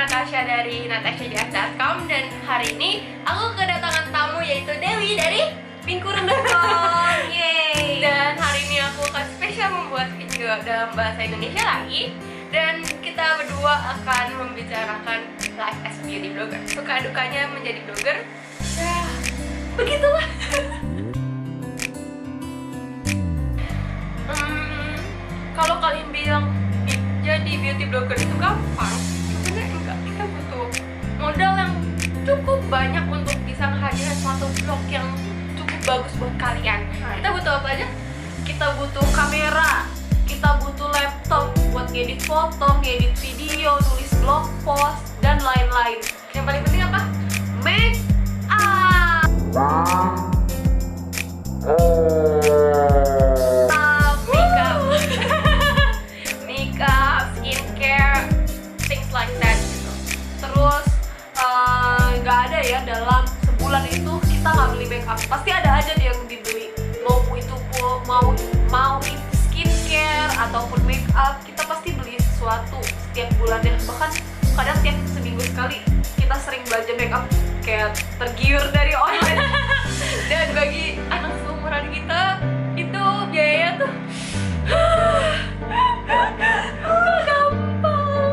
Natasha dari natashajs.com. Dan hari ini aku kedatangan tamu yaitu Dewi dari Pingkurun.com. Yeay. Dan hari ini aku akan spesial membuat video dalam bahasa Indonesia lagi. Dan kita berdua akan membicarakan life as a beauty blogger, suka dukanya menjadi blogger. Ya, begitulah. Kalau kalian bilang jadi beauty blogger itu gampang, sebenarnya enggak. Kita butuh modal yang cukup banyak untuk bisa menghadirkan suatu blog yang cukup bagus buat kalian. Kita butuh apa aja? Kita butuh kamera, kita butuh laptop buat ngedit foto, ngedit video, nulis blog post, dan lain-lain. Yang paling penting apa? Make up, makeup, skincare, things like that gitu. terus nggak ada ya dalam sebulan itu kita nggak beli make up. Pasti ada aja yang dibeli. Mau itu skincare ataupun make up, kita pasti beli sesuatu setiap bulannya. Bahkan kadang tiap seminggu sekali kita sering belanja make up kayak tergiur dari online. Dan bagi anak seumuran kita itu biaya tuh nggak gampang.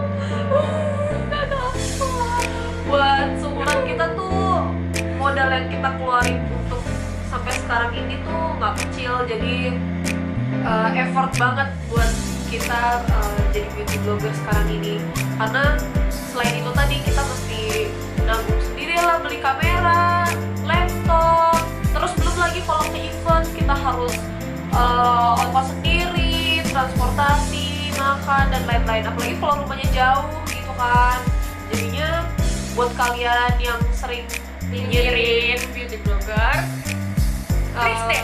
Buat seumuran kita tuh modal yang kita keluarin untuk sampai sekarang ini tuh nggak kecil. Jadi effort banget buat kita jadi beauty blogger sekarang ini. Karena selain itu tadi kita mesti nabung sendiri lah, beli kamera, laptop. Terus belum lagi kalau ke event kita harus ongkos sendiri, transportasi, makan, dan lain-lain. Apalagi kalau rumahnya jauh gitu kan. Jadinya buat kalian yang sering Pikirin beauty blogger, please deh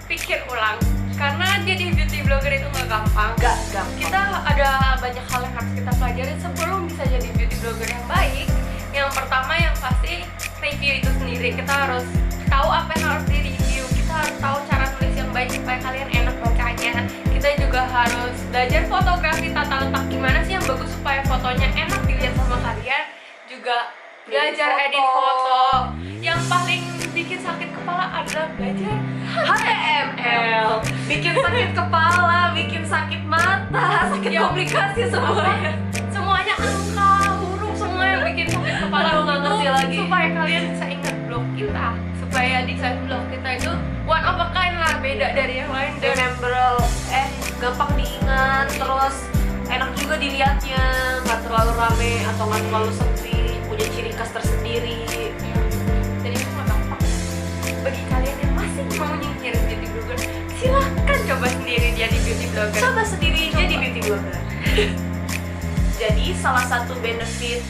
pikir ulang, karena jadi beauty blogger itu nggak gampang. Gak gampang. Kita ada banyak hal yang harus kita pelajari sebelum bisa jadi beauty blogger yang baik. Yang pertama yang pasti review itu sendiri. Kita harus tahu apa yang harus di review. Kita harus tahu cara tulis yang baik supaya kalian enak bacanya. Kita juga harus belajar fotografi, tata letak gimana sih yang bagus supaya fotonya enak dilihat sama kalian. Juga belajar edit foto. Yang paling bikin sakit kepala adalah belajar HTML, bikin sakit kepala, bikin sakit mata, sakit komplikasi semuanya. Semuanya angka, huruf, semua yang bikin sakit kepala. Aku nggak ngerti lagi. Supaya kalian bisa ingat blog kita, supaya desain blog kita itu one of a kind lah, beda dari yang lain. Dan Memorable, gampang diingat, terus enak juga dilihatnya, nggak terlalu rame atau nggak terlalu sepi, punya ciri khas tersendiri. jadi itu nggak gampang. Bagi kalian yang masih mau nyinyir beauty blogger, silahkan coba sendiri jadi beauty blogger. Coba sendiri jadi beauty blogger. Jadi salah satu benefit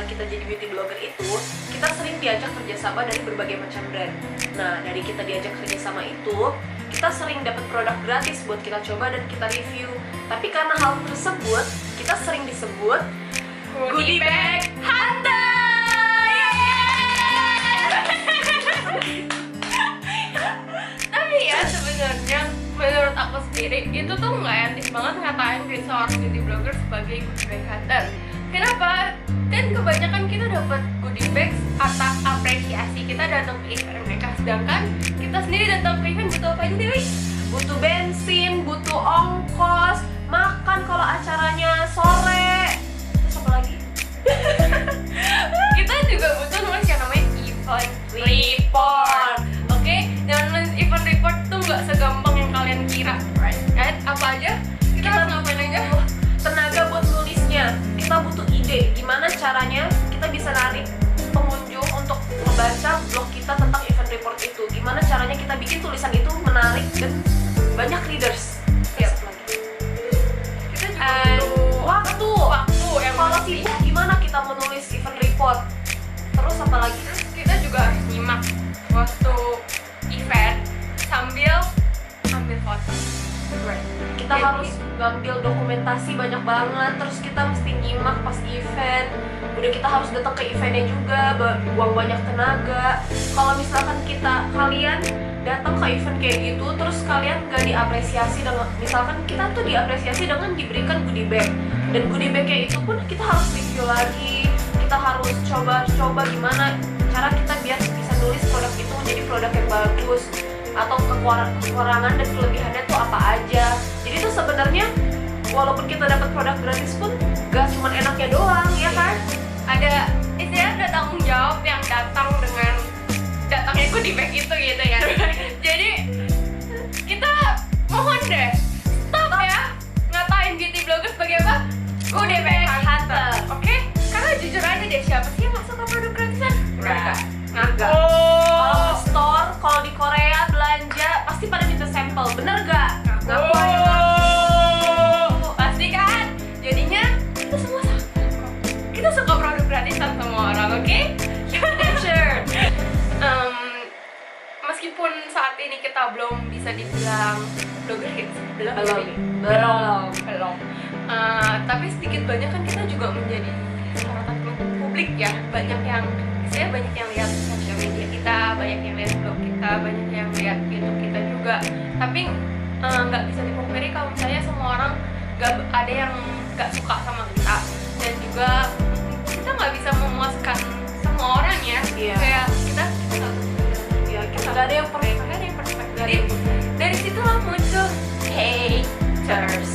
kita jadi beauty blogger itu, kita sering diajak kerjasama dari berbagai macam brand. Nah, dari kita diajak kerjasama itu, kita sering dapat produk gratis buat kita coba dan kita review. Tapi karena hal tersebut, kita sering disebut goodie bag hunter. Tapi ya sebenarnya menurut aku sendiri itu tuh nggak etis banget ngatain seorang beauty blogger sebagai goodie bag hunter. Kenapa? Kan kebanyakan kita dapat goodie bags atas apresiasi kita datang ke event mereka, sedangkan kita sendiri datang ke event butuh apa aja Dewi? Butuh bensin, butuh ongkos, makan kalau acaranya sore. Terus apa lagi? Kita juga butuh nulis yang namanya event report. Oke, dan nulis event report tuh nggak segampang yang kalian kira, right? Apa aja? Kita harus ngapain aja? Tenaga buat nulisnya. Kita butuh ide gimana caranya kita bisa narik pengunjung untuk membaca blog kita tentang event report itu. Gimana caranya kita bikin tulisan itu menarik dan banyak readers. Siap. lagi. Kita juga And butuh waktu yang Kalau pasti. sibuk gimana kita menulis event report? Terus apa lagi? Terus kita juga harus nyimak waktu event sambil ambil foto. Right. Kita harus ngambil dokumentasi banyak banget. Terus kita mesti nyimak pas event. Udah kita harus datang ke eventnya juga, buang banyak tenaga. Kalau misalkan kalian datang ke event kayak gitu, terus kalian gak diapresiasi dengan, misalkan kita tuh diapresiasi dengan diberikan goodie bag. Dan goodie bag-nya itu pun kita harus review lagi, kita harus coba gimana cara kita biar bisa nulis produk itu menjadi produk yang bagus, atau kekurangan dan kelebihannya tuh apa aja. Jadi tuh sebenarnya walaupun kita dapat produk gratis pun gak cuma enaknya doang, ya kan? Ada istilahnya ada tanggung jawab yang datang dengan datangnya goodie bag itu gitu ya. Jadi kita mohon deh stop ya ngatain beauty blogger sebagai apa? Goodie bag hunter, oke? Karena jujur aja deh, siapa sih yang masuk ke produk gratisan? Enggak. Enggak. Kalau ke store, kalau di Korea belanja pasti pada minta sampel, bener gak? Ngaku aja. Pasti kan? Jadinya kita semua sama. Kita suka produk gratisan semua orang, oke? Sure. Meskipun saat ini kita belum bisa dibilang blogger hits, Belum. tapi sedikit banyak kan kita juga menjadi sorotan publik ya. Banyak yang lihat sosial media kita, banyak yang lihat blog kita, banyak yang lihat YouTube kita juga. Tapi nggak bisa dipungkiri kalau misalnya semua orang ada yang nggak suka sama kita, dan juga kita nggak bisa memuaskan semua orang ya. Iya. Kayak kita Gak ada yang perfect. Jadi dari situlah muncul haters,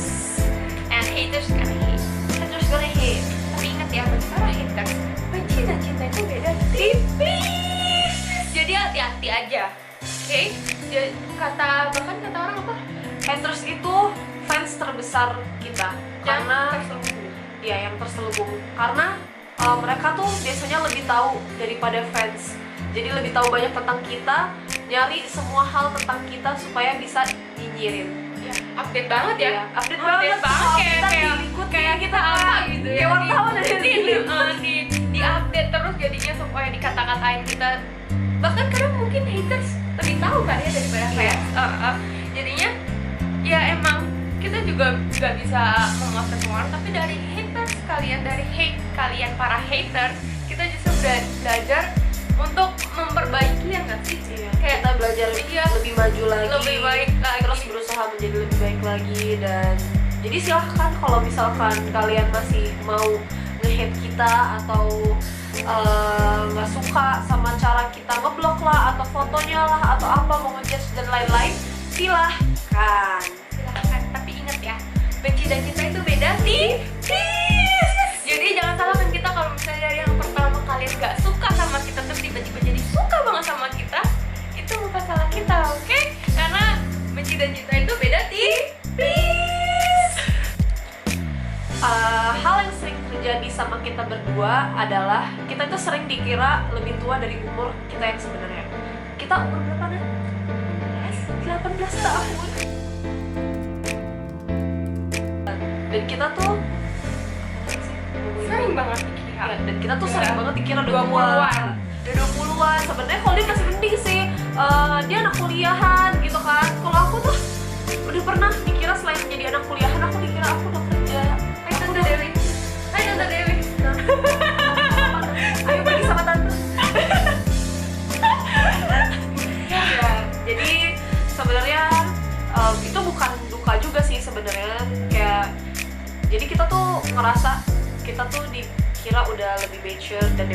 and haters gonna hate. Tapi ingat ya, bagi para haters, benci dan cinta itu beda tipis. Jadi hati-hati aja, oke? Bahkan kata orang apa? Haters itu fans terbesar kita, karena yang terselubung. Karena mereka tuh biasanya lebih tahu daripada fans. Jadi lebih tahu banyak tentang kita, nyari semua hal tentang kita supaya bisa nyinyirin. Ya, update banget ya. Iya, update banget. Kayak kita apa gitu ya. Kayak wartawan di update terus jadinya supaya dikata-katain kita. Bahkan kadang mungkin haters lebih tahu kan ya daripada fans. Jadinya ya emang kita juga nggak bisa memuaskan semua orang, tapi dari haters kalian, dari hate kalian para haters, kita justru belajar untuk memperbaiki ya nggak sih? Iya. Kayak Kita belajar lebih maju lagi, lebih baik lagi, terus berusaha menjadi lebih baik lagi. Dan jadi silahkan kalau misalkan kalian masih mau nge-hate kita atau nggak suka sama cara kita ngeblok lah, atau fotonya lah, atau apa, mau ngejudge dan lain-lain, silahkan. Tapi ingat ya, benci dan cinta itu beda tipis. Jadi jangan salahkan kita kalau misalnya dari yang pertama kalian nggak suka sama kita terus tiba-tiba jadi suka banget sama kita, itu bukan salah kita, oke? Karena benci dan cinta itu beda tipis. Hal yang sering terjadi sama kita berdua adalah kita itu sering dikira lebih tua dari umur kita yang sebenarnya. Kita umur berapa nih? 18 tahun. Dan kita tuh Sering banget dikira. dan kita tuh sering banget dikira 20-an. Udah 20-an. Sebenarnya kalau dia masih mending sih, dia anak kuliahan gitu kan. Kalau aku tuh udah pernah dikira selain jadi anak kuliahan, aku dikira aku udah kerja. Hai Tante Dewi. Ayo pergi sama tante. Ya, jadi sebenarnya itu bukan duka juga sih sebenarnya. Kayak jadi kita tuh ngerasa kita tuh dikira udah lebih mature dan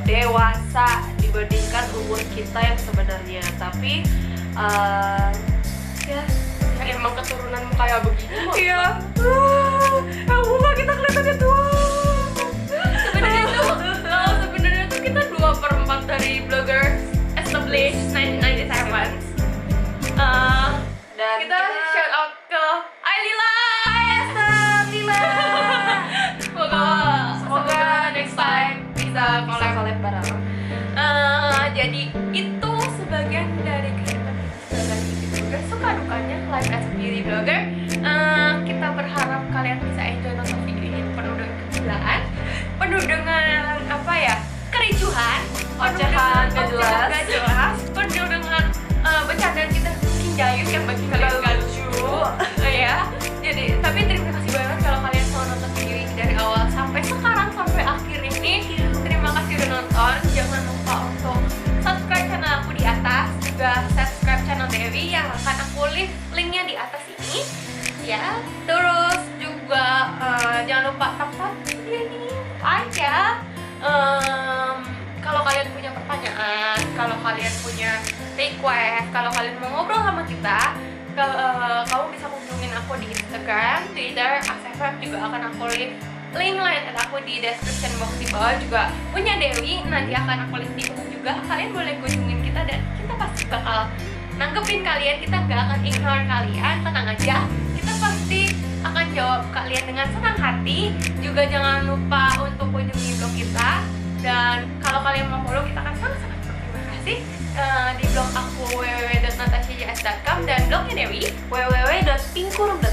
dewasa dibandingkan umur kita yang sebenarnya. Tapi ya Emang keturunanmu kayak begitu. iya. Bunga kita kelihatannya tua. Sebenarnya tuh kita 2/4 dari blogger established 1997. Dan Kita shout out ke Ailila. Semoga next time bisa collab. bareng. Jadi itu sebagian dari kehidupan kita sebagai beauty blogger, suka dukanya life as a beauty blogger. Kita berharap kalian bisa enjoy nonton video ini penuh dengan kegilaan, penuh dengan apa ya, kericuhan, Ocehan gak jelas, penuh dengan bercandaan kita mungkin jayus yang bagi kalian gak lucu. Ya, jadi tapi terima kasih banget kalau kalian mau nonton video ini dari awal sampai sekarang, sampai akhir ini. Terima kasih udah nonton. Jangan lupa untuk subscribe channel aku di atas, juga subscribe channel Dewi yang akan aku leave linknya di atas ini ya. Terus juga jangan kalian punya request, kalau kalian mau ngobrol sama kita, kamu bisa kunjungin aku di Instagram, Twitter, ASFM, juga akan aku link lain aku di description box di bawah. Juga punya Dewi, nanti akan aku link di bawah juga. Kalian boleh kunjungin kita dan kita pasti bakal nanggepin kalian, kita nggak akan ignore kalian, tenang aja. Kita pasti akan jawab kalian dengan senang hati. Juga jangan lupa untuk kunjungi blog kita, dan kalau kalian mau follow kita akan sangat-sangat berterima kasih. Di blog aku www.natashajs.com dan blognya Dewi www.pinkurum.com.